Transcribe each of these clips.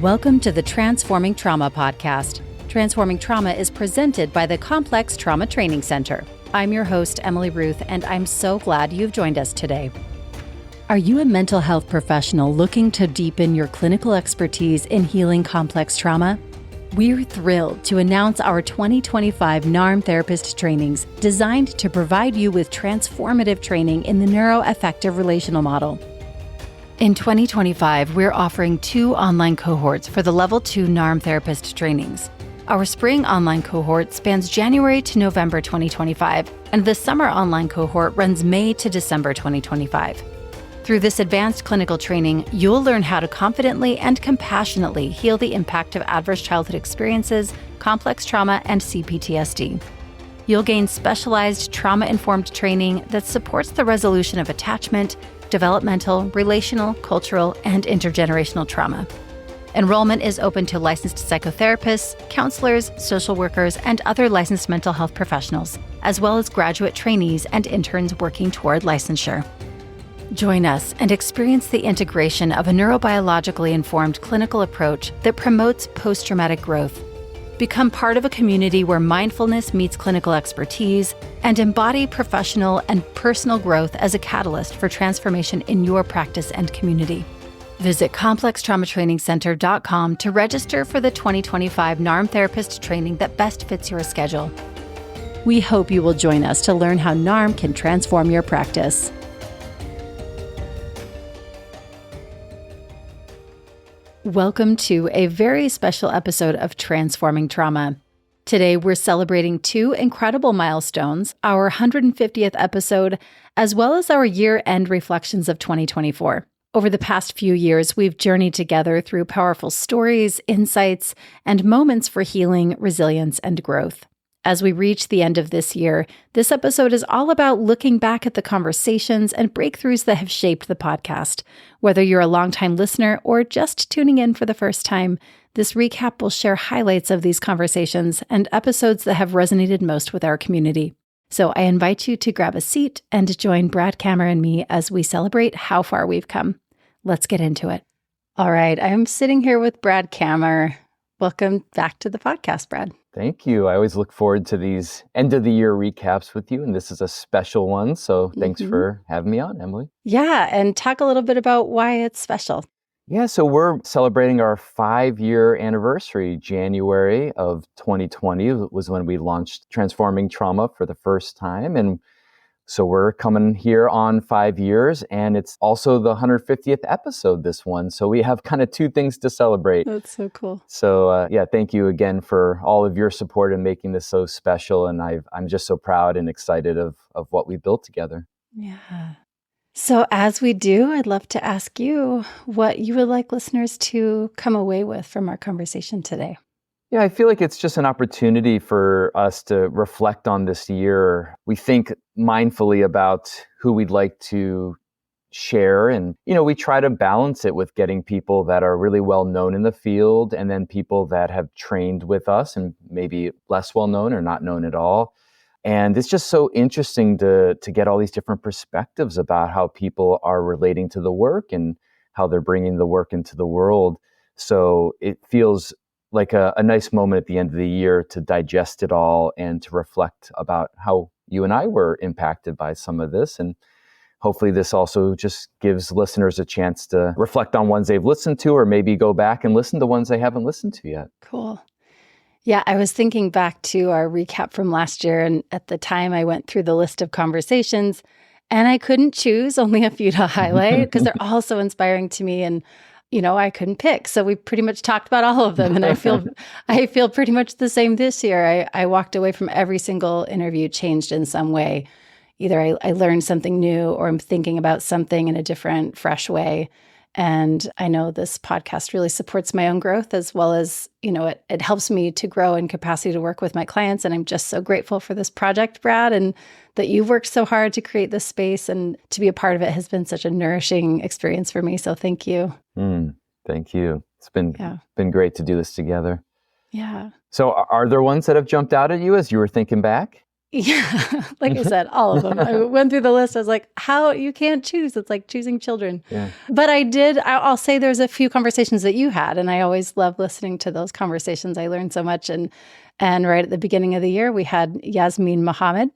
Welcome to the Transforming Trauma podcast. Transforming Trauma is presented by the Complex Trauma Training Center. I'm your host, Emily Ruth, and I'm so glad you've joined us today. Are you a mental health professional looking to deepen your clinical expertise in healing complex trauma? We're thrilled to announce our 2025 NARM therapist trainings designed to provide you with transformative training in the neuroaffective relational model. In 2025, we're offering 2 online cohorts for the Level 2 NARM therapist trainings. Our spring online cohort spans January to November 2025, and the summer online cohort runs May to December 2025. Through this advanced clinical training, you'll learn how to confidently and compassionately heal the impact of adverse childhood experiences, complex trauma, and CPTSD. You'll gain specialized trauma-informed training that supports the resolution of attachment, developmental, relational, cultural, and intergenerational trauma. Enrollment is open to licensed psychotherapists, counselors, social workers, and other licensed mental health professionals, as well as graduate trainees and interns working toward licensure. Join us and experience the integration of a neurobiologically informed clinical approach that promotes post-traumatic growth. Become part of a community where mindfulness meets clinical expertise and embody professional and personal growth as a catalyst for transformation in your practice and community. Visit complextraumatrainingcenter.com to register for the 2025 NARM therapist training that best fits your schedule. We hope you will join us to learn how NARM can transform your practice. Welcome to a very special episode of Transforming Trauma. Today, we're celebrating 2 incredible milestones, our 150th episode, as well as our year-end reflections of 2024. Over the past few years, we've journeyed together through powerful stories, insights, and moments for healing, resilience, and growth. As we reach the end of this year, this episode is all about looking back at the conversations and breakthroughs that have shaped the podcast. Whether you're a longtime listener or just tuning in for the first time, this recap will share highlights of these conversations and episodes that have resonated most with our community. So I invite you to grab a seat and join Brad Kammer and me as we celebrate how far we've come. Let's get into it. All right, I'm sitting here with Brad Kammer. Welcome back to the podcast, Brad. Thank you. I always look forward to these end of the year recaps with you, and this is a special one. So thanks for having me on, Emily. Yeah, and talk a little bit about why it's special. Yeah, so we're celebrating our 5-year anniversary. January of 2020 was when we launched Transforming Trauma for the first time. And so we're coming here on 5 years, and it's also the 150th episode, this one. So we have kind of 2 things to celebrate. That's so cool. So thank you again for all of your support in making this so special. And I'm just so proud and excited of what we built together. Yeah. So as we do, I'd love to ask you what you would like listeners to come away with from our conversation today. Yeah, I feel like it's just an opportunity for us to reflect on this year. We think mindfully about who we'd like to share. And, we try to balance it with getting people that are really well known in the field and then people that have trained with us and maybe less well known or not known at all. And it's just so interesting to get all these different perspectives about how people are relating to the work and how they're bringing the work into the world. So it feels like a nice moment at the end of the year to digest it all and to reflect about how you and I were impacted by some of this. And hopefully this also just gives listeners a chance to reflect on ones they've listened to or maybe go back and listen to ones they haven't listened to yet. Cool. Yeah, I was thinking back to our recap from last year, and at the time I went through the list of conversations and I couldn't choose, only a few to highlight because they're all so inspiring to me. And I couldn't pick. So we pretty much talked about all of them. And I feel pretty much the same this year. I walked away from every single interview changed in some way. Either I learned something new or I'm thinking about something in a different, fresh way. And I know this podcast really supports my own growth as well as, it helps me to grow in capacity to work with my clients. And I'm just so grateful for this project, Brad, and that you've worked so hard to create this space, and to be a part of it has been such a nourishing experience for me. So thank you. Thank you. It's been great to do this together. Yeah. So are there ones that have jumped out at you as you were thinking back? Yeah, like I said, all of them. I went through the list. I was like, how you can't choose. It's like choosing children. Yeah. But I'll say there's a few conversations that you had, and I always love listening to those conversations. I learned so much. And right at the beginning of the year, we had Yasmin Mohammed,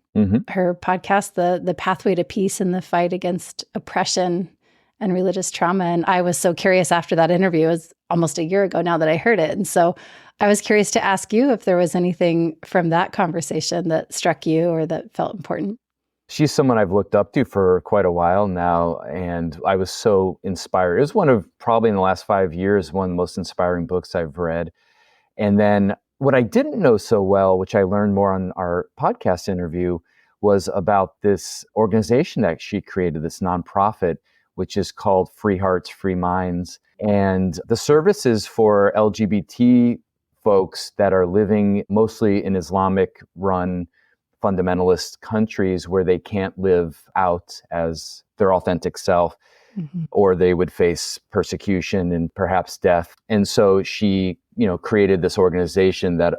her podcast, the Pathway to Peace and the Fight Against Oppression and Religious Trauma. And I was so curious after that interview. It was almost a year ago now that I heard it. And so I was curious to ask you if there was anything from that conversation that struck you or that felt important. She's someone I've looked up to for quite a while now, and I was so inspired. It was one of, probably in the last 5 years, one of the most inspiring books I've read. And then what I didn't know so well, which I learned more on our podcast interview, was about this organization that she created, this nonprofit, which is called Free Hearts, Free Minds. And the service is for LGBT folks that are living mostly in Islamic-run fundamentalist countries where they can't live out as their authentic self, or they would face persecution and perhaps death. And so she, created this organization that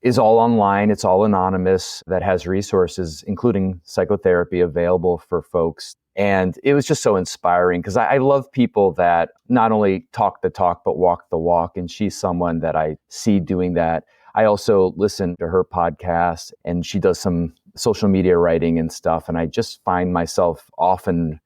is all online, it's all anonymous, that has resources, including psychotherapy, available for folks. And it was just so inspiring because I love people that not only talk the talk, but walk the walk. And she's someone that I see doing that. I also listen to her podcast, and she does some social media writing and stuff. And I just find myself often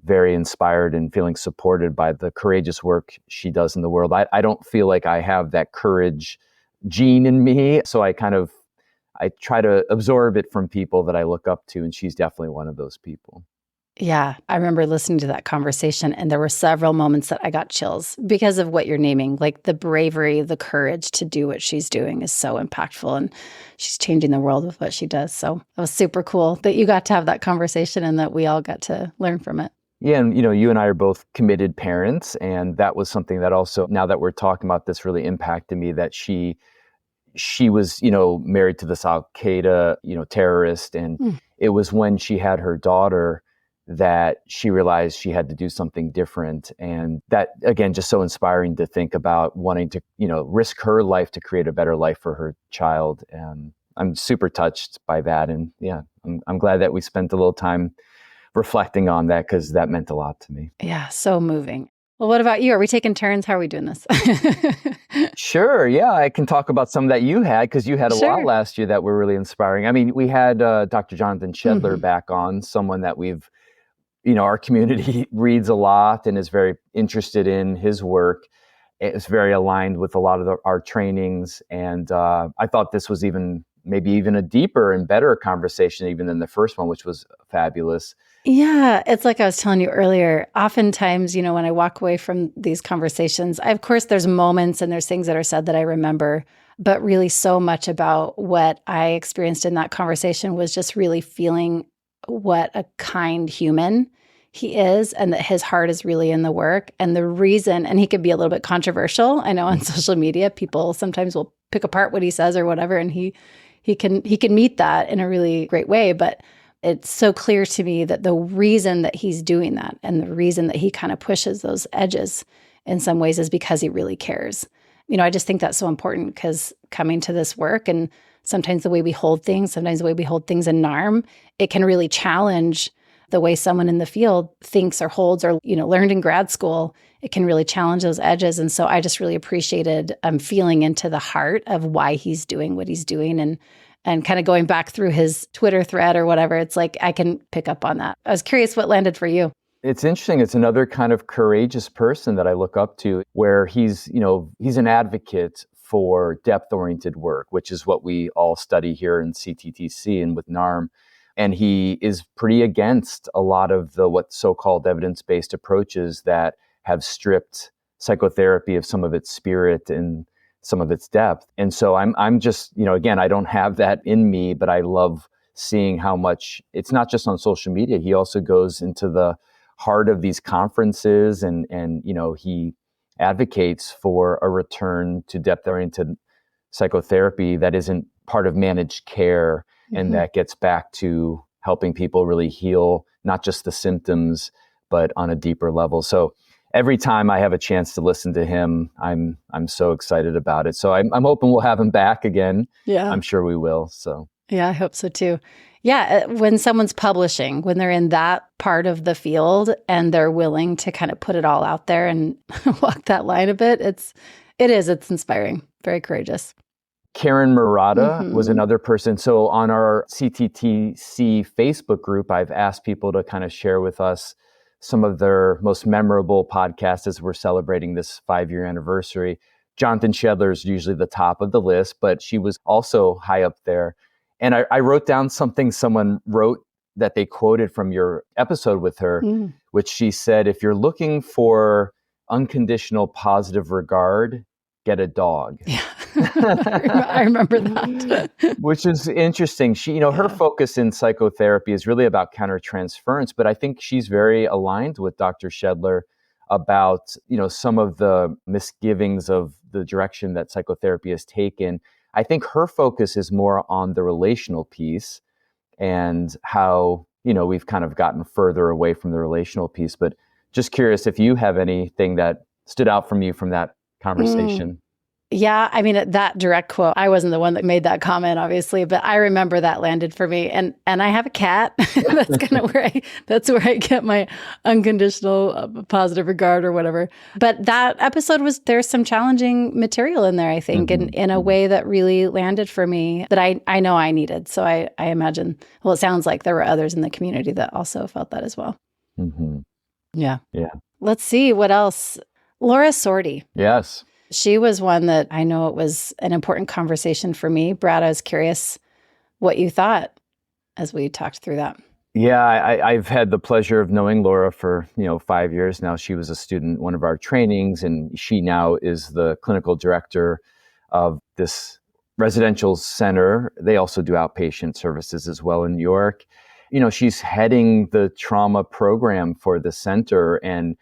very inspired and feeling supported by the courageous work she does in the world. I don't feel like I have that courage gene in me. So I try to absorb it from people that I look up to. And she's definitely one of those people. Yeah, I remember listening to that conversation, and there were several moments that I got chills because of what you're naming. Like the bravery, the courage to do what she's doing is so impactful, and she's changing the world with what she does. So it was super cool that you got to have that conversation and that we all got to learn from it. Yeah, and you and I are both committed parents, and that was something that also, now that we're talking about this, really impacted me, that she was, married to this Al Qaeda, terrorist, and it was when she had her daughter that she realized she had to do something different. And that, again, just so inspiring to think about wanting to, risk her life to create a better life for her child. And I'm super touched by that. And yeah, I'm glad that we spent a little time reflecting on that, because that meant a lot to me. Yeah, so moving. Well, what about you? Are we taking turns? How are we doing this? Sure. Yeah, I can talk about some that you had, because you had a lot last year that were really inspiring. I mean, we had Dr. Jonathan Shedler back on, someone that we've, our community reads a lot and is very interested in his work. It's very aligned with a lot of our trainings. And I thought this was maybe even a deeper and better conversation even than the first one, which was fabulous. Yeah, it's like I was telling you earlier, oftentimes, when I walk away from these conversations, of course, there's moments and there's things that are said that I remember, but really so much about what I experienced in that conversation was just really feeling what a kind human he is, and that his heart is really in the work. And the reason, and he could be a little bit controversial. I know on social media, people sometimes will pick apart what he says or whatever, and he can meet that in a really great way. But it's so clear to me that the reason that he's doing that and the reason that he kind of pushes those edges in some ways is because he really cares. I just think that's so important, because coming to this work, and sometimes the way we hold things, in NARM, it can really challenge the way someone in the field thinks or holds or, learned in grad school. It can really challenge those edges. And so I just really appreciated feeling into the heart of why he's doing what he's doing, and kind of going back through his Twitter thread or whatever. It's like I can pick up on that. I was curious what landed for you. It's interesting. It's another kind of courageous person that I look up to, where he's an advocate for depth-oriented work, which is what we all study here in CTTC and with NARM. And he is pretty against a lot of the what's so-called evidence-based approaches that have stripped psychotherapy of some of its spirit and some of its depth. And so I'm just, again, I don't have that in me, but I love seeing how much, it's not just on social media. He also goes into the heart of these conferences, and he advocates for a return to depth-oriented psychotherapy that isn't part of managed care, and that gets back to helping people really heal, not just the symptoms, but on a deeper level. So every time I have a chance to listen to him, I'm so excited about it. So I'm hoping we'll have him back again. Yeah, I'm sure we will. So Yeah, I hope so too. Yeah, when someone's publishing, when they're in that part of the field and they're willing to kind of put it all out there and walk that line a bit, it's inspiring, very courageous. Karen Murata was Mm-hmm. another person. So on our CTTC Facebook group, I've asked people to kind of share with us some of their most memorable podcasts as we're celebrating this 5-year anniversary. Jonathan Shedler is usually the top of the list, but she was also high up there. And I wrote down something someone wrote that they quoted from your episode with her, Mm. which she said, if you're looking for unconditional positive regard, get a dog. Yeah, I remember that. Which is interesting. She, her Yeah. focus in psychotherapy is really about countertransference, but I think she's very aligned with Dr. Shedler about, some of the misgivings of the direction that psychotherapy has taken. I think her focus is more on the relational piece and how, we've kind of gotten further away from the relational piece. But just curious if you have anything that stood out from you from that conversation. Yeah, I mean, that direct quote, I wasn't the one that made that comment, obviously, but I remember that landed for me. And I have a cat. That's where I get my unconditional positive regard or whatever. But that episode there's some challenging material in there, I think, in a way that really landed for me that I know I needed. So I imagine, it sounds like there were others in the community that also felt that as well. Mm-hmm. Yeah. Yeah. Let's see what else. Laura Sorty. Yes. She was one that I know it was an important conversation for me. Brad, I was curious what you thought as we talked through that. Yeah, I've had the pleasure of knowing Laura for, 5 years now. She was a student in one of our trainings, and she now is the clinical director of this residential center. They also do outpatient services as well in New York. She's heading the trauma program for the center, and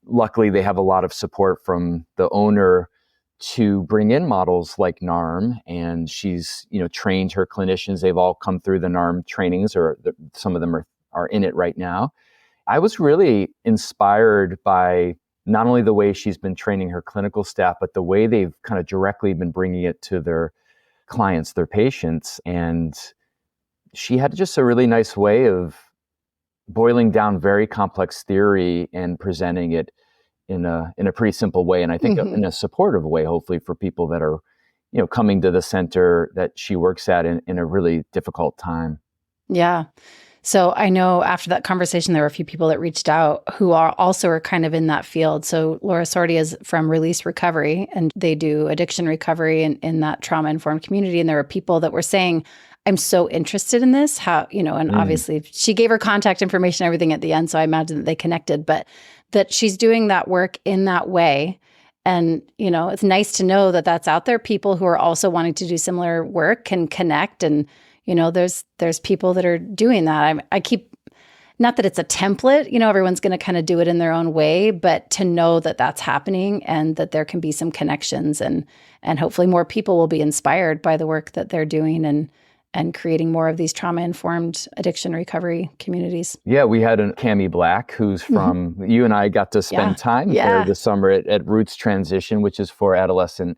luckily they have a lot of support from the owner to bring in models like NARM, and she's trained her clinicians. They've all come through the NARM trainings, or some of them are in it right now. I was really inspired by not only the way she's been training her clinical staff, but the way they've kind of directly been bringing it to their clients, their patients. And she had just a really nice way of boiling down very complex theory and presenting it in a pretty simple way, and I think in a supportive way, hopefully, for people that are, coming to the center that she works at in a really difficult time. Yeah. So I know after that conversation, there were a few people that reached out who are kind of in that field. So Laura Sorty is from Release Recovery, and they do addiction recovery in that trauma-informed community. And there were people that were saying, I'm so interested in this, how, and obviously she gave her contact information, everything at the end. So I imagine that they connected, but that she's doing that work in that way. And, it's nice to know that that's out there. People who are also wanting to do similar work can connect. And, there's people that are doing that. I keep, not that it's a template, everyone's going to kind of do it in their own way, but to know that that's happening and that there can be some connections and hopefully more people will be inspired by the work that they're doing and creating more of these trauma-informed addiction recovery communities. Yeah, we had a Cammie Black who's from, you and I got to spend time there this summer at Roots Transition, which is for adolescent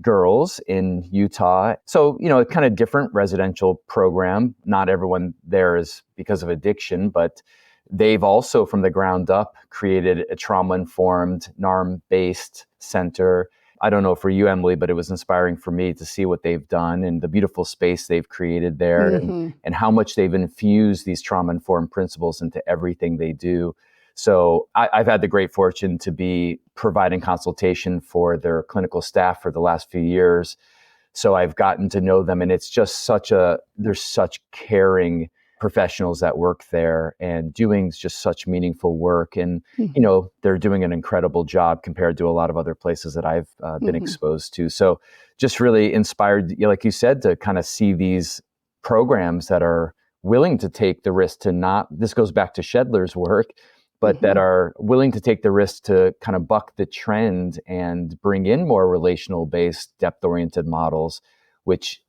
girls in Utah. So, a kind of different residential program. Not everyone there is because of addiction, but they've also from the ground up created a trauma-informed, NARM-based center. I don't know for you, Emily, but it was inspiring for me to see what they've done and the beautiful space they've created there and how much they've infused these trauma-informed principles into everything they do. So I've had the great fortune to be providing consultation for their clinical staff for the last few years. So I've gotten to know them, and it's just there's such caring professionals that work there and doing just such meaningful work. And, they're doing an incredible job compared to a lot of other places that I've been exposed to. So just really inspired, like you said, to kind of see these programs that are willing to take the risk this goes back to Shedler's work, but that are willing to take the risk to kind of buck the trend and bring in more relational-based, depth-oriented models, which,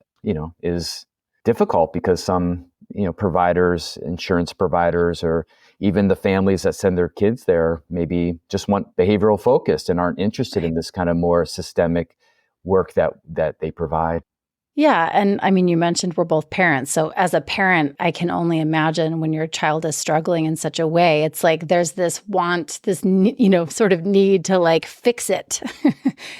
is difficult because some, providers, insurance providers, or even the families that send their kids there maybe just want behavioral focused and aren't interested in this kind of more systemic work that they provide. Yeah. And I mean, you mentioned we're both parents. So as a parent, I can only imagine when your child is struggling in such a way, it's like there's this want, this, sort of need to like fix it.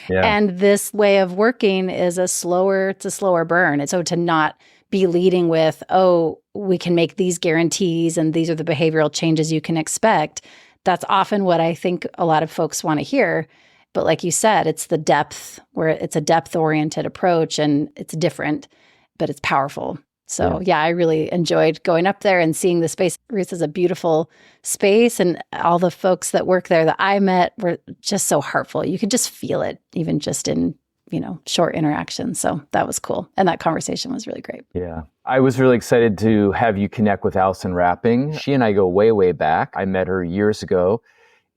Yeah. And this way of working is it's a slower burn. And so to not be leading with, oh, we can make these guarantees and these are the behavioral changes you can expect. That's often what I think a lot of folks want to hear. But like you said, it's the depth where it's a depth-oriented approach and it's different, but it's powerful. So yeah, I really enjoyed going up there and seeing the space. Ruth is a beautiful space, and all the folks that work there that I met were just so heartful. You could just feel it, even just in, short interactions. So that was cool. And that conversation was really great. Yeah. I was really excited to have you connect with Allison Rapping. She and I go way, way back. I met her years ago.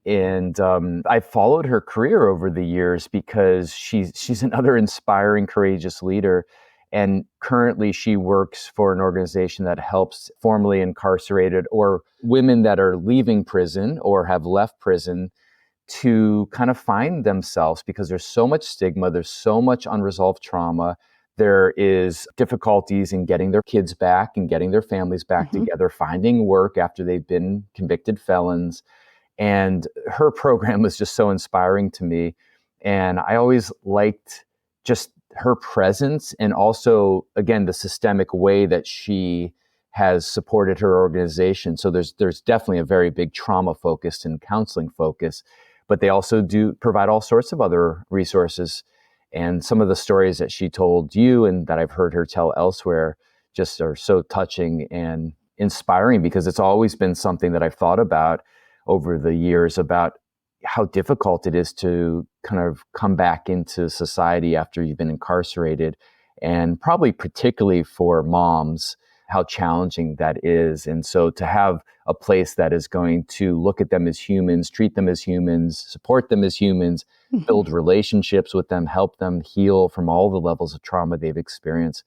And I followed her career over the years because she's another inspiring, courageous leader. And currently she works for an organization that helps formerly incarcerated or women that are leaving prison or have left prison to kind of find themselves, because there's so much stigma, there's so much unresolved trauma. There is difficulties in getting their kids back and getting their families back together, finding work after they've been convicted felons. And her program was just so inspiring to me. And I always liked just her presence and also, again, the systemic way that she has supported her organization. So there's definitely a very big trauma focus and counseling focus, but they also do provide all sorts of other resources. And some of the stories that she told you and that I've heard her tell elsewhere just are so touching and inspiring, because it's always been something that I've thought about over the years, about how difficult it is to kind of come back into society after you've been incarcerated, and probably particularly for moms, how challenging that is. And so to have a place that is going to look at them as humans, treat them as humans, support them as humans, build relationships with them, help them heal from all the levels of trauma they've experienced.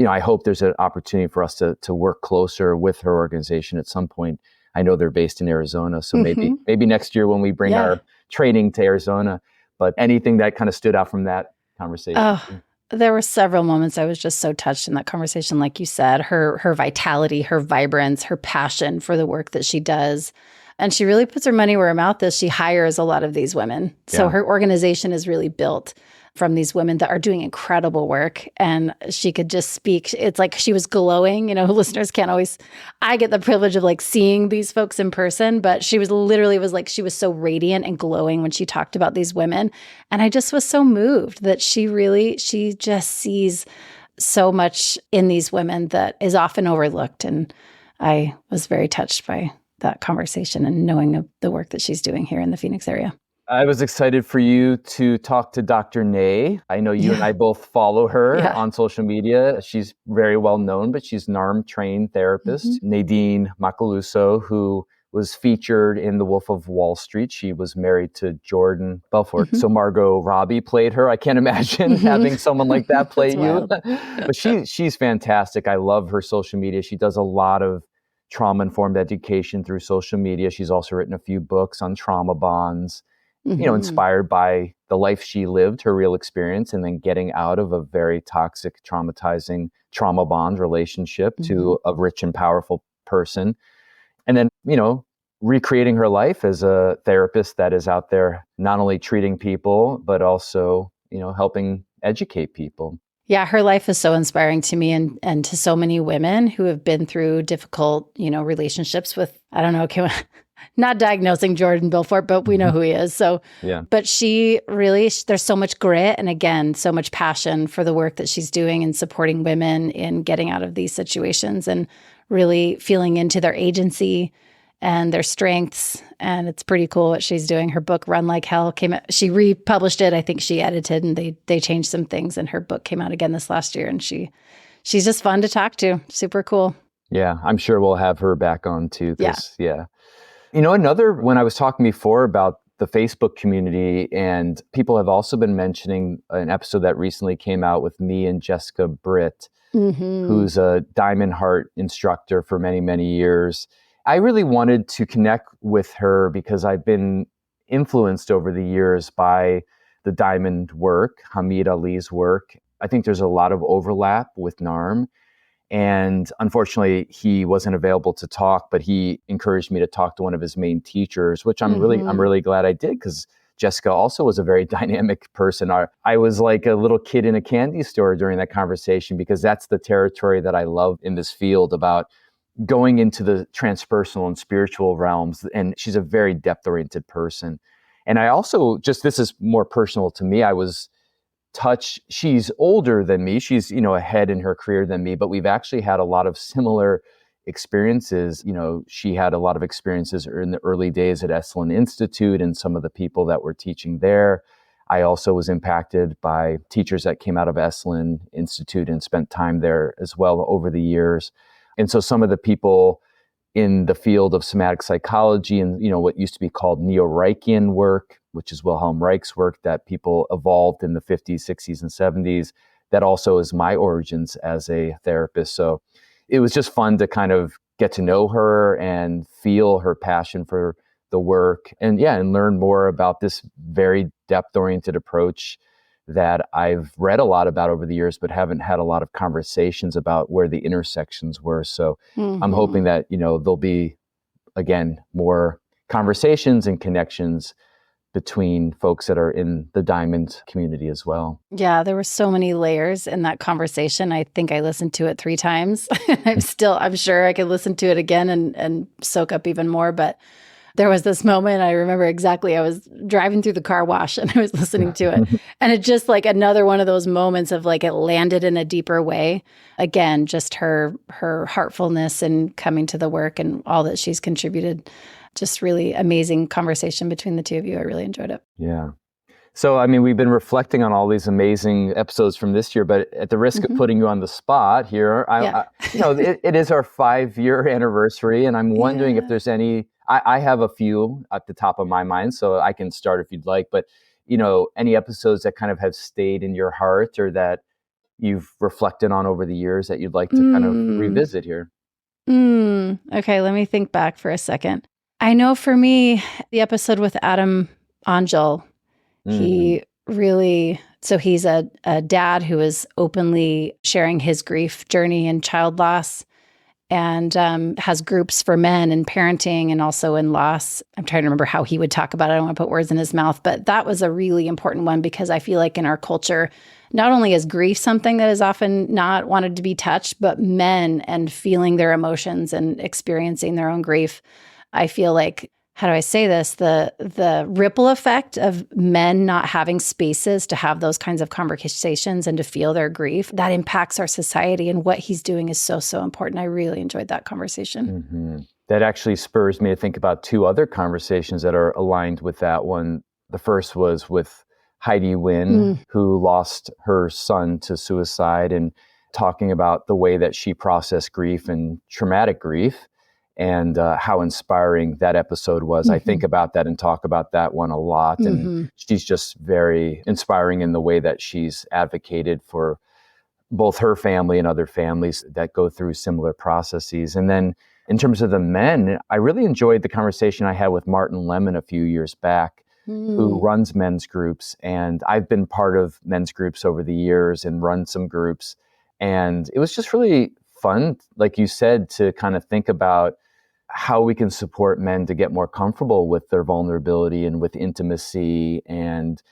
I hope there's an opportunity for us to work closer with her organization at some point. I know they're based in Arizona, so maybe next year when we bring our training to Arizona. But anything that kind of stood out from that conversation? Oh, there were several moments I was just so touched in that conversation. Like you said, her vitality, her vibrance, her passion for the work that she does. And she really puts her money where her mouth is. She hires a lot of these women. So her organization is really built from these women that are doing incredible work. And she could just speak. It's like she was glowing. Listeners can't always, I get the privilege of like seeing these folks in person, but she was so radiant and glowing when she talked about these women. And I just was so moved that she just sees so much in these women that is often overlooked. And I was very touched by that conversation and knowing of the work that she's doing here in the Phoenix area. I was excited for you to talk to Dr. Nay. I know you and I both follow her on social media. She's very well known, but she's NARM trained therapist. Nadine Macaluso, who was featured in The Wolf of Wall Street. She was married to Jordan Belfort. So Margot Robbie played her. I can't imagine having someone like that play you. But she's fantastic. I love her social media. She does a lot of trauma-informed education through social media. She's also written a few books on trauma bonds. Inspired by the life she lived, her real experience, and then getting out of a very toxic, traumatizing trauma bond relationship to a rich and powerful person. And then, recreating her life as a therapist that is out there, not only treating people, but also, helping educate people. Yeah, her life is so inspiring to me and to so many women who have been through difficult, relationships with, I don't know, not diagnosing Jordan Belfort, but we know who he is. So, but she really, there's so much grit and again, so much passion for the work that she's doing and supporting women in getting out of these situations and really feeling into their agency and their strengths. And it's pretty cool what she's doing. Her book, Run Like Hell, came out. She republished it. I think she edited and they changed some things. And her book came out again this last year. And she's just fun to talk to. Super cool. Yeah, I'm sure we'll have her back on too. When I was talking before about the Facebook community, and people have also been mentioning an episode that recently came out with me and Jessica Britt, who's a Diamond Heart instructor for many, many years. I really wanted to connect with her because I've been influenced over the years by the Diamond work, Hamid Ali's work. I think there's a lot of overlap with NARM. And unfortunately, he wasn't available to talk, but he encouraged me to talk to one of his main teachers, which I'm really glad I did, because Jessica also was a very dynamic person. I was like a little kid in a candy store during that conversation, because that's the territory that I love in this field, about going into the transpersonal and spiritual realms. And she's a very depth-oriented person. And I also, just, this is more personal to me, I was touched. She's older than me. She's, ahead in her career than me, but we've actually had a lot of similar experiences. She had a lot of experiences in the early days at Esalen Institute and some of the people that were teaching there. I also was impacted by teachers that came out of Esalen Institute and spent time there as well over the years. And so some of the people in the field of somatic psychology and, what used to be called Neo-Reichian work, which is Wilhelm Reich's work that people evolved in the 50s, 60s, and 70s, that also is my origins as a therapist. So it was just fun to kind of get to know her and feel her passion for the work and learn more about this very depth-oriented approach that I've read a lot about over the years, but haven't had a lot of conversations about where the intersections were. So I'm hoping that, there'll be, again, more conversations and connections between folks that are in the diamond community as well. Yeah, there were so many layers in that conversation. I think I listened to it 3 times. I'm sure I could listen to it again and soak up even more. But there was this moment, I remember exactly, I was driving through the car wash and I was listening to it. And it just like another one of those moments of like it landed in a deeper way. Again, just her heartfulness and coming to the work and all that she's contributed. Just really amazing conversation between the two of you. I really enjoyed it. Yeah. So, we've been reflecting on all these amazing episodes from this year, but at the risk of putting you on the spot here, it is our 5-year anniversary, and I'm wondering if there's any, I have a few at the top of my mind, so I can start if you'd like, but, any episodes that kind of have stayed in your heart or that you've reflected on over the years that you'd like to kind of revisit here? Okay, let me think back for a second. I know for me, the episode with Adam Angel, he really, so he's a dad who is openly sharing his grief journey and child loss, and has groups for men in parenting and also in loss. I'm trying to remember how he would talk about it. I don't want to put words in his mouth, but that was a really important one, because I feel like in our culture, not only is grief something that is often not wanted to be touched, but men and feeling their emotions and experiencing their own grief. I feel like, how do I say this? The ripple effect of men not having spaces to have those kinds of conversations and to feel their grief, that impacts our society, and what he's doing is so, so important. I really enjoyed that conversation. That actually spurs me to think about 2 other conversations that are aligned with that one. The first was with Heidi Wynn, who lost her son to suicide, and talking about the way that she processed grief and traumatic grief, and how inspiring that episode was. I think about that and talk about that one a lot. And she's just very inspiring in the way that she's advocated for both her family and other families that go through similar processes. And then in terms of the men, I really enjoyed the conversation I had with Martin Lemon a few years back, who runs men's groups. And I've been part of men's groups over the years and run some groups. And it was just really fun, like you said, to kind of think about how we can support men to get more comfortable with their vulnerability and with intimacy and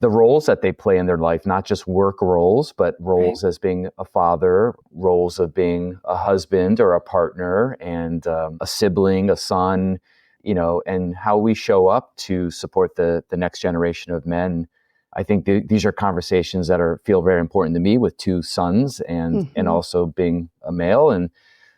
the roles that they play in their life, not just work roles, but roles as being a father, roles of being a husband or a partner, and a sibling, a son, and how we show up to support the next generation of men. I think these are conversations that feel very important to me, with 2 sons and also being a male. And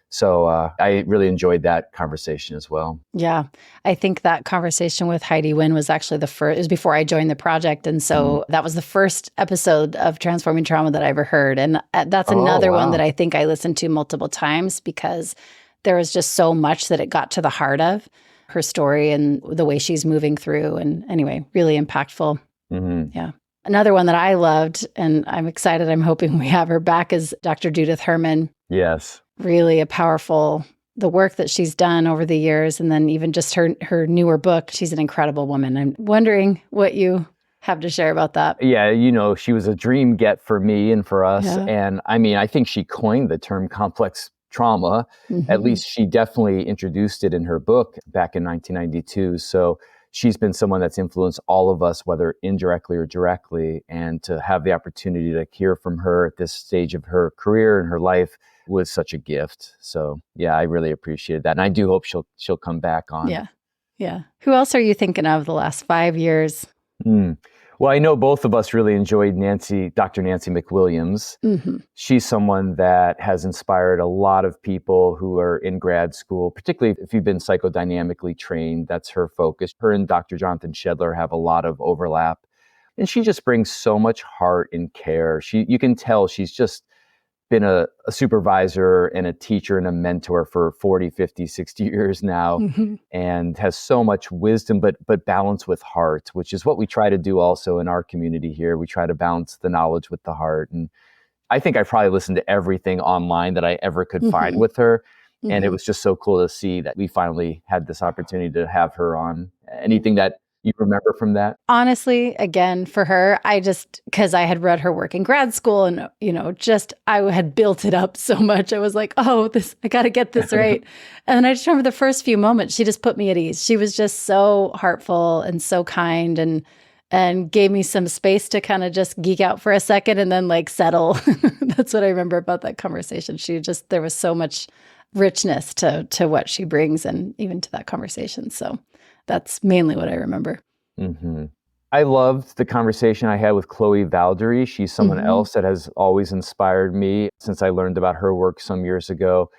so I really enjoyed that conversation as well. Yeah. I think that conversation with Heidi Wynn was actually the first, it was before I joined the project. And so that was the first episode of Transforming Trauma that I ever heard. And that's another one that I think I listened to multiple times, because there was just so much that it got to the heart of her story and the way she's moving through. And anyway, really impactful. Yeah. Another one that I loved, and I'm excited, I'm hoping we have her back, is Dr. Judith Herman. Yes. Really a powerful, the work that she's done over the years, and then even just her newer book. She's an incredible woman. I'm wondering what you have to share about that? Yeah, she was a dream get for me and for us. Yeah. And I mean, I think she coined the term complex trauma. At Mm-hmm. least she definitely introduced it in her book back in 1992. So she's been someone that's influenced all of us, whether indirectly or directly. And to have the opportunity to hear from her at this stage of her career and her life was such a gift. So yeah, I really appreciated that. And I do hope she'll come back on. Yeah. Yeah. Who else are you thinking of the last 5 years? Mm. Well, I know both of us really enjoyed Dr. Nancy McWilliams. Mm-hmm. She's someone that has inspired a lot of people who are in grad school, particularly if you've been psychodynamically trained. That's her focus. Her and Dr. Jonathan Shedler have a lot of overlap. And she just brings so much heart and care. You can tell she's just been a supervisor and a teacher and a mentor for 40, 50, 60 years now, Mm-hmm. and has so much wisdom, but balance with heart, which is what we try to do also in our community here. We try to balance the knowledge with the heart. And I think I probably listened to everything online that I ever could find Mm-hmm. with her. And it Mm-hmm. was just so cool to see that we finally had this opportunity to have her on. Anything that you remember from that? Honestly, again, for her, because I had read her work in grad school and, I had built it up so much. I was like, oh, I got to get this right. And then I just remember the first few moments, she just put me at ease. She was just so heartful and so kind and gave me some space to kind of just geek out for a second and then like settle. That's what I remember about that conversation. There was so much richness to what she brings and even to that conversation. So that's mainly what I remember. Mm-hmm. I loved the conversation I had with Chloe Valdery. She's someone Mm-hmm. else that has always inspired me since I learned about her work some years ago.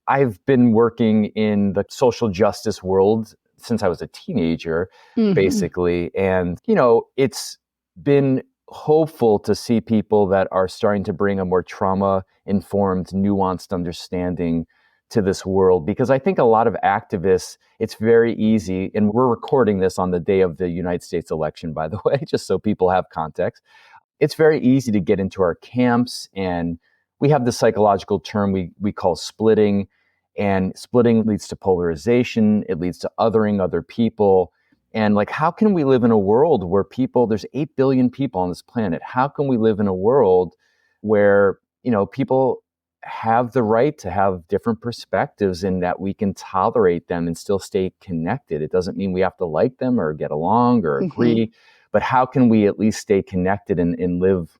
I've been working in the social justice world since I was a teenager, Mm-hmm. basically. And, it's been hopeful to see people that are starting to bring a more trauma-informed, nuanced understanding to this world, because I think a lot of activists, it's very easy, and we're recording this on the day of the United States election, by the way, just so people have context. It's very easy to get into our camps, and we have the psychological term we call splitting, and splitting leads to polarization. It leads to othering other people. And like, how can we live in a world where there's 8 billion people on this planet? How can we live in a world where, people have the right to have different perspectives and that we can tolerate them and still stay connected? It doesn't mean we have to like them or get along or Mm-hmm. agree, but how can we at least stay connected and live,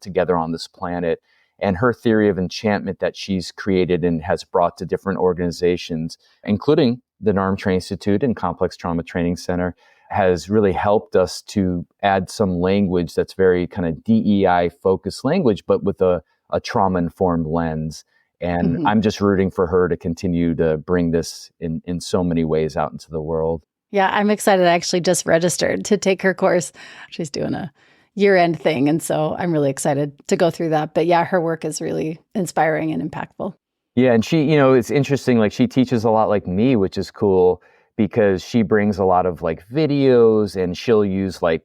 together on this planet? And her theory of enchantment that she's created and has brought to different organizations, including the NARM Training Institute and Complex Trauma Training Center, has really helped us to add some language that's very kind of DEI focused language, but with a trauma-informed lens. And Mm-hmm. I'm just rooting for her to continue to bring this in so many ways out into the world. Yeah, I'm excited. I actually just registered to take her course. She's doing a year-end thing, and so I'm really excited to go through that. But yeah, her work is really inspiring and impactful. Yeah, and she, it's interesting, like she teaches a lot like me, which is cool because she brings a lot of like videos and she'll use like,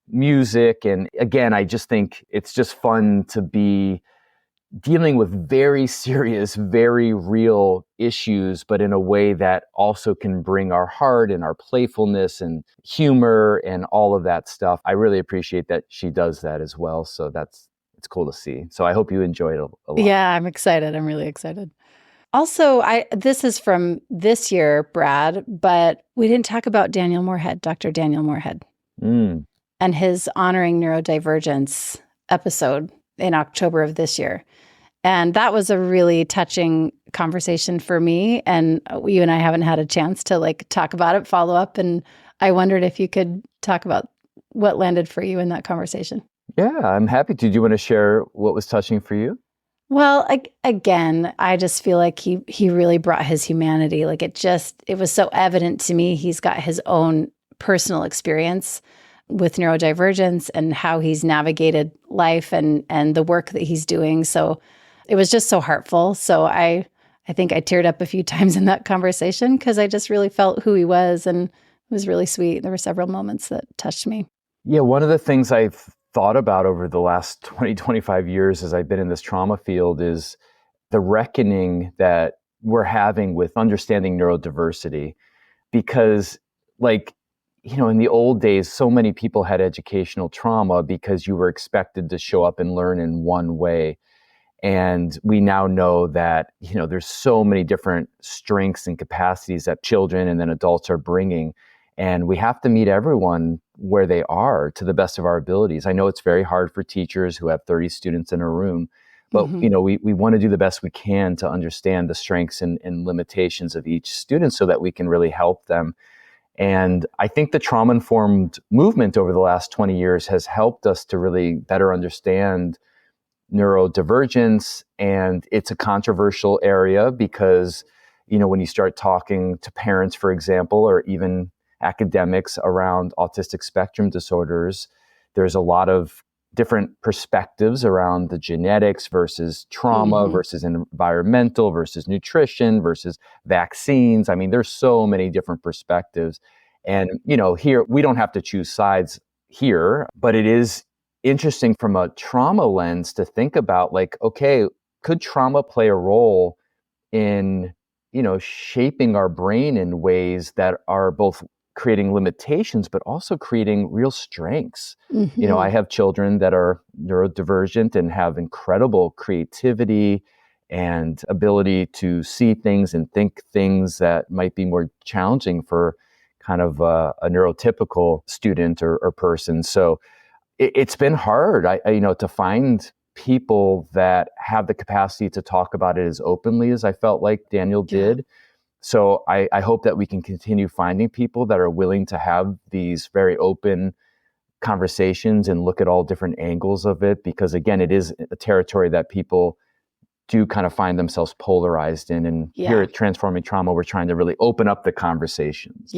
music. And again, I just think it's just fun to be dealing with very serious, very real issues, but in a way that also can bring our heart and our playfulness and humor and all of that stuff. I really appreciate that she does that as well. So it's cool to see. So I hope you enjoyed it a lot. Yeah, I'm excited. I'm really excited. Also, this is from this year, Brad, but we didn't talk about Daniel Moorhead, Dr. Daniel Moorhead, Mm. and his honoring neurodivergence episode in October of this year. And that was a really touching conversation for me. And you and I haven't had a chance to like talk about it, follow up. And I wondered if you could talk about what landed for you in that conversation. Yeah, I'm happy to. Do you want to share what was touching for you? Well, again, I just feel like he really brought his humanity. Like it was so evident to me. He's got his own personal experience with neurodivergence and how he's navigated life and the work that he's doing. So it was just so heartful. So I think I teared up a few times in that conversation because I just really felt who he was, and it was really sweet. There were several moments that touched me. Yeah, one of the things I've thought about over the last 20, 25 years as I've been in this trauma field is the reckoning that we're having with understanding neurodiversity. Because, like, in the old days, so many people had educational trauma because you were expected to show up and learn in one way. And we now know that, there's so many different strengths and capacities that children and then adults are bringing. And we have to meet everyone where they are to the best of our abilities. I know it's very hard for teachers who have 30 students in a room, but, we want to do the best we can to understand the strengths and limitations of each student so that we can really help them. And I think the trauma-informed movement over the last 20 years has helped us to really better understand neurodivergence. And it's a controversial area because, when you start talking to parents, for example, or even academics around autistic spectrum disorders, there's a lot of different perspectives around the genetics versus trauma versus environmental versus nutrition versus vaccines. I mean, there's so many different perspectives. And, here, we don't have to choose sides here, but it is interesting from a trauma lens to think about, like, okay, could trauma play a role in, shaping our brain in ways that are both creating limitations, but also creating real strengths. I have children that are neurodivergent and have incredible creativity and ability to see things and think things that might be more challenging for kind of a neurotypical student or person. So it's been hard, to find people that have the capacity to talk about it as openly as I felt like Daniel did. So I hope that we can continue finding people that are willing to have these very open conversations and look at all different angles of it, because again, it is a territory that people do kind of find themselves polarized in. And here at Transforming Trauma, we're trying to really open up the conversations.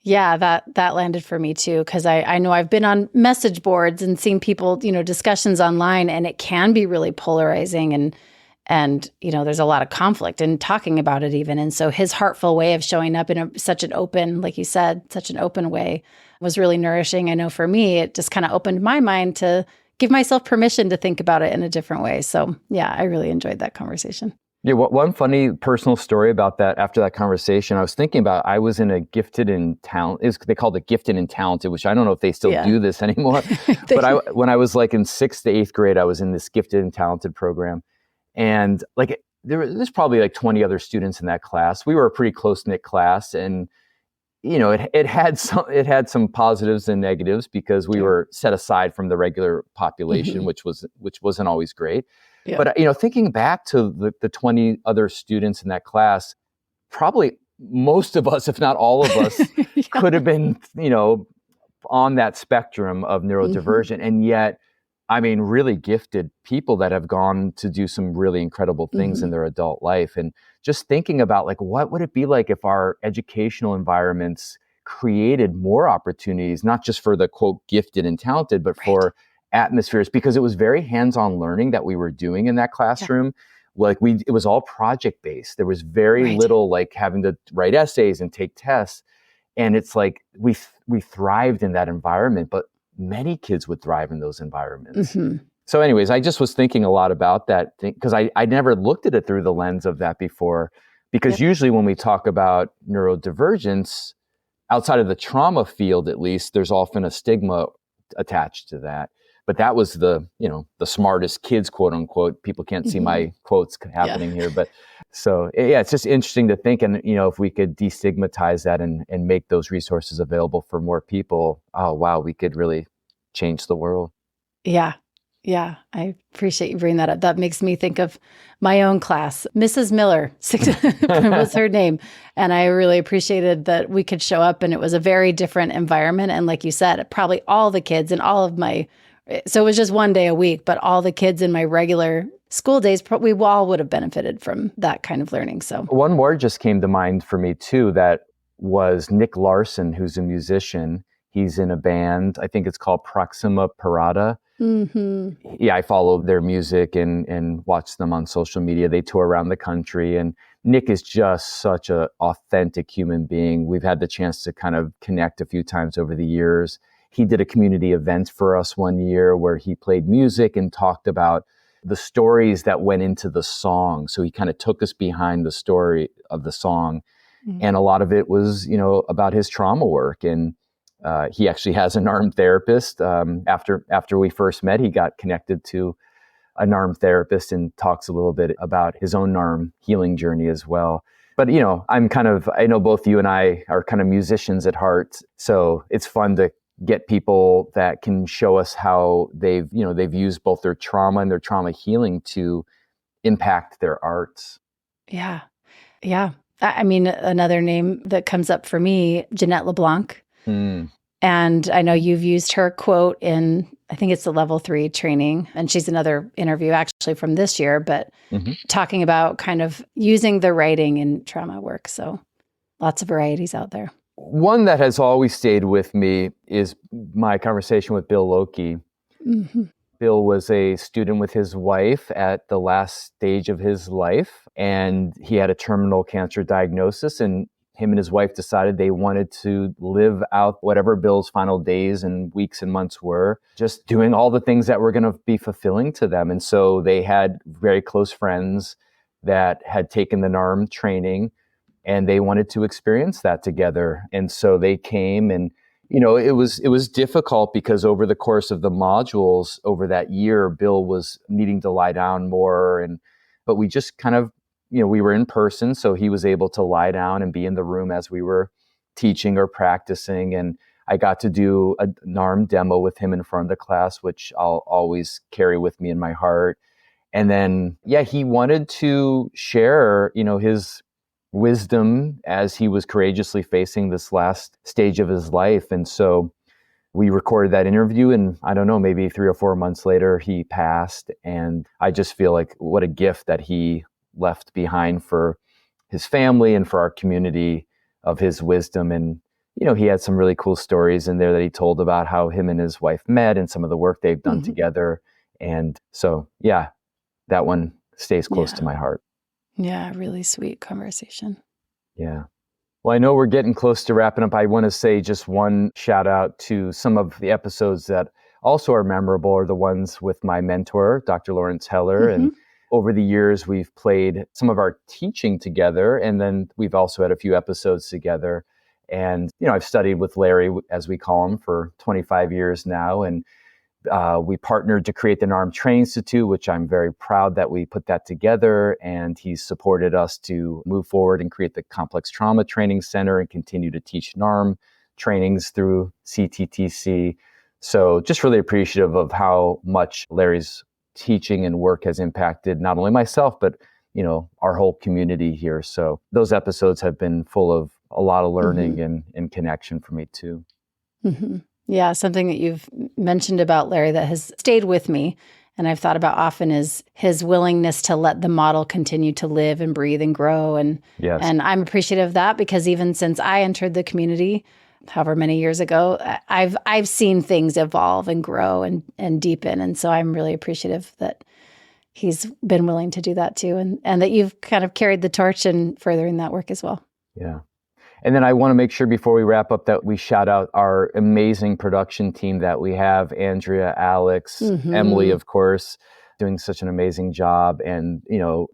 Yeah, that landed for me too, because I know I've been on message boards and seen people, discussions online, and it can be really polarizing, and there's a lot of conflict in talking about it even. And so his heartfelt way of showing up in such an open, like you said, such an open way was really nourishing. I know for me, it just kind of opened my mind to give myself permission to think about it in a different way. So yeah, I really enjoyed that conversation. Yeah, one funny personal story about that, after that conversation, I was thinking about, I was in a gifted and talent, they called it gifted and talented, which I don't know if they still do this anymore. But when I was like in 6th to 8th grade, I was in this gifted and talented program. And like, there's probably like 20 other students in that class. We were a pretty close-knit class, and it had some positives and negatives because we were set aside from the regular population, which wasn't always great. Yeah. But thinking back to the 20 other students in that class, probably most of us, if not all of us, could have been on that spectrum of neurodivergent, and yet, I mean, really gifted people that have gone to do some really incredible things in their adult life. And just thinking about, like, what would it be like if our educational environments created more opportunities, not just for the quote gifted and talented, but for atmospheres, because it was very hands-on learning that we were doing in that classroom. Like it was all project based. There was very little like having to write essays and take tests. And it's like we thrived in that environment, but many kids would thrive in those environments. So anyways, I just was thinking a lot about that because I never looked at it through the lens of that before, because usually when we talk about neurodivergence, outside of the trauma field at least, there's often a stigma attached to that. But that was the smartest kids, quote unquote. People can't see my quotes happening here. But so, yeah, it's just interesting to think. And, if we could destigmatize that and make those resources available for more people, oh, wow, we could really change the world. Yeah. Yeah. I appreciate you bringing that up. That makes me think of my own class. Mrs. Miller was her name. And I really appreciated that we could show up, and it was a very different environment. And like you said, probably all the kids and all of so it was just one day a week, but all the kids in my regular school days, we all would have benefited from that kind of learning. So one more just came to mind for me too, that was Nick Larson, who's a musician. He's in a band, I think it's called Proxima Parada. Yeah, I follow their music and watch them on social media. They tour around the country, and Nick is just such an authentic human being. We've had the chance to kind of connect a few times over the years. He did a community event for us one year where he played music and talked about the stories that went into the song. So he kind of took us behind the story of the song. And a lot of it was, about his trauma work. And he actually has a NARM therapist. After we first met, he got connected to a NARM therapist and talks a little bit about his own NARM healing journey as well. But, I know both you and I are kind of musicians at heart. So it's fun to get people that can show us how they've used both their trauma and their trauma healing to impact their arts. Yeah. Yeah. I mean, another name that comes up for me, Jeanette LeBlanc. And I know you've used her quote in, I think it's the level 3 training. And she's another interview actually from this year, but talking about kind of using the writing in trauma work. So lots of varieties out there. One that has always stayed with me is my conversation with Bill Loki. Bill was a student with his wife at the last stage of his life, and he had a terminal cancer diagnosis, and him and his wife decided they wanted to live out whatever Bill's final days and weeks and months were, just doing all the things that were going to be fulfilling to them. And so they had very close friends that had taken the NARM training, and they wanted to experience that together. And so they came, and it was difficult because over the course of the modules over that year, Bill was needing to lie down more, but we just kind of, we were in person, so he was able to lie down and be in the room as we were teaching or practicing. And I got to do a NARM demo with him in front of the class, which I'll always carry with me in my heart. And then, he wanted to share, his wisdom as he was courageously facing this last stage of his life. And so we recorded that interview, and I don't know, maybe 3 or 4 months later, he passed. And I just feel like what a gift that he left behind for his family and for our community of his wisdom. And, he had some really cool stories in there that he told about how him and his wife met and some of the work they've done together. And so, that one stays close to my heart. Yeah, really sweet conversation. Yeah. Well, I know we're getting close to wrapping up. I want to say just one shout out to some of the episodes that also are memorable are the ones with my mentor, Dr. Lawrence Heller. And over the years, we've played some of our teaching together. And then we've also had a few episodes together. And, I've studied with Larry, as we call him, for 25 years now. And we partnered to create the NARM Training Institute, which I'm very proud that we put that together. And he's supported us to move forward and create the Complex Trauma Training Center and continue to teach NARM trainings through CTTC. So just really appreciative of how much Larry's teaching and work has impacted not only myself, but, our whole community here. So those episodes have been full of a lot of learning and connection for me too. Yeah, something that you've mentioned about Larry that has stayed with me and I've thought about often is his willingness to let the model continue to live and breathe and grow. And I'm appreciative of that because even since I entered the community, however many years ago, I've seen things evolve and grow and deepen. And so I'm really appreciative that he's been willing to do that too. And that you've kind of carried the torch in furthering that work as well. Yeah. And then I want to make sure before we wrap up that we shout out our amazing production team that we have, Andrea, Alex, Emily, of course, doing such an amazing job. And,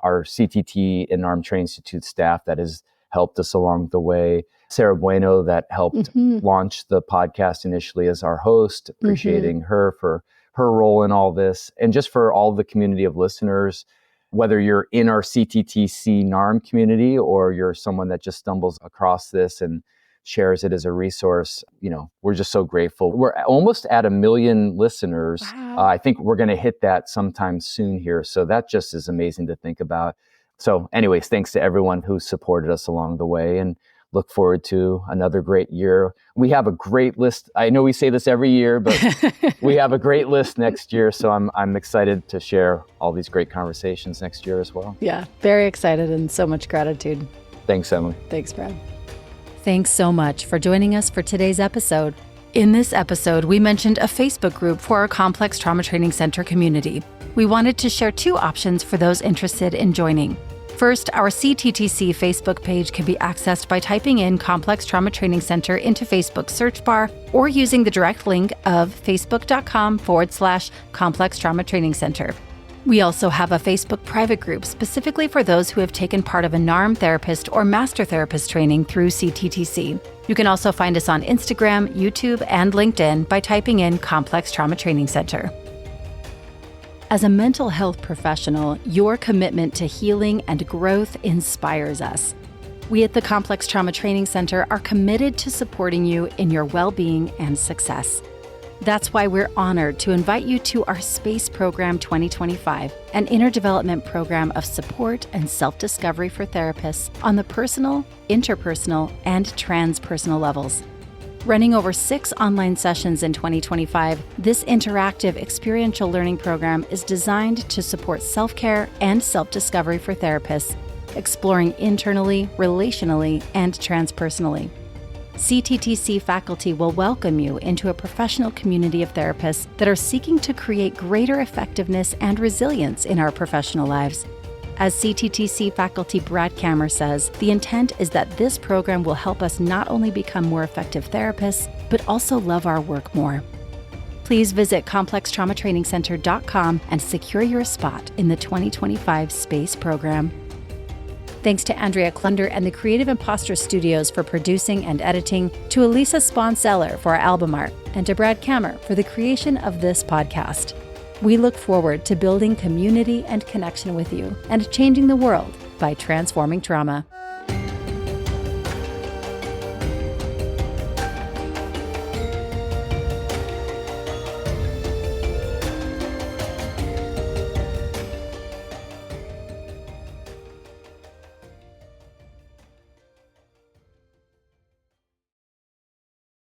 our CTT and NARM Training Institute staff that has helped us along the way. Sarah Bueno that helped launch the podcast initially as our host, appreciating her for her role in all this. And just for all the community of listeners, whether you're in our CTTC NARM community or you're someone that just stumbles across this and shares it as a resource, we're just so grateful. We're almost at 1 million listeners. Wow. I think we're going to hit that sometime soon here. So that just is amazing to think about. So anyways, thanks to everyone who supported us along the way and look forward to another great year. We have a great list. I know we say this every year, but we have a great list next year. So I'm excited to share all these great conversations next year as well. Yeah, very excited and so much gratitude. Thanks, Emily. Thanks, Brad. Thanks so much for joining us for today's episode. In this episode, we mentioned a Facebook group for our Complex Trauma Training Center community. We wanted to share 2 options for those interested in joining. First, our CTTC Facebook page can be accessed by typing in Complex Trauma Training Center into Facebook's search bar or using the direct link of facebook.com/Complex Trauma Training Center. We also have a Facebook private group specifically for those who have taken part of a NARM therapist or master therapist training through CTTC. You can also find us on Instagram, YouTube, and LinkedIn by typing in Complex Trauma Training Center. As a mental health professional, your commitment to healing and growth inspires us. We at the Complex Trauma Training Center are committed to supporting you in your well-being and success. That's why we're honored to invite you to our Space Program 2025, an inner development program of support and self-discovery for therapists on the personal, interpersonal, and transpersonal levels. Running over 6 online sessions in 2025, this interactive experiential learning program is designed to support self-care and self-discovery for therapists, exploring internally, relationally, and transpersonally. CTTC faculty will welcome you into a professional community of therapists that are seeking to create greater effectiveness and resilience in our professional lives. As CTTC faculty Brad Kammer says, the intent is that this program will help us not only become more effective therapists, but also love our work more. Please visit complextraumatrainingcenter.com and secure your spot in the 2025 Space Program. Thanks to Andrea Klunder and the Creative Imposter Studios for producing and editing, to Elisa Sponseller for our album art, and to Brad Kammer for the creation of this podcast. We look forward to building community and connection with you and changing the world by transforming trauma.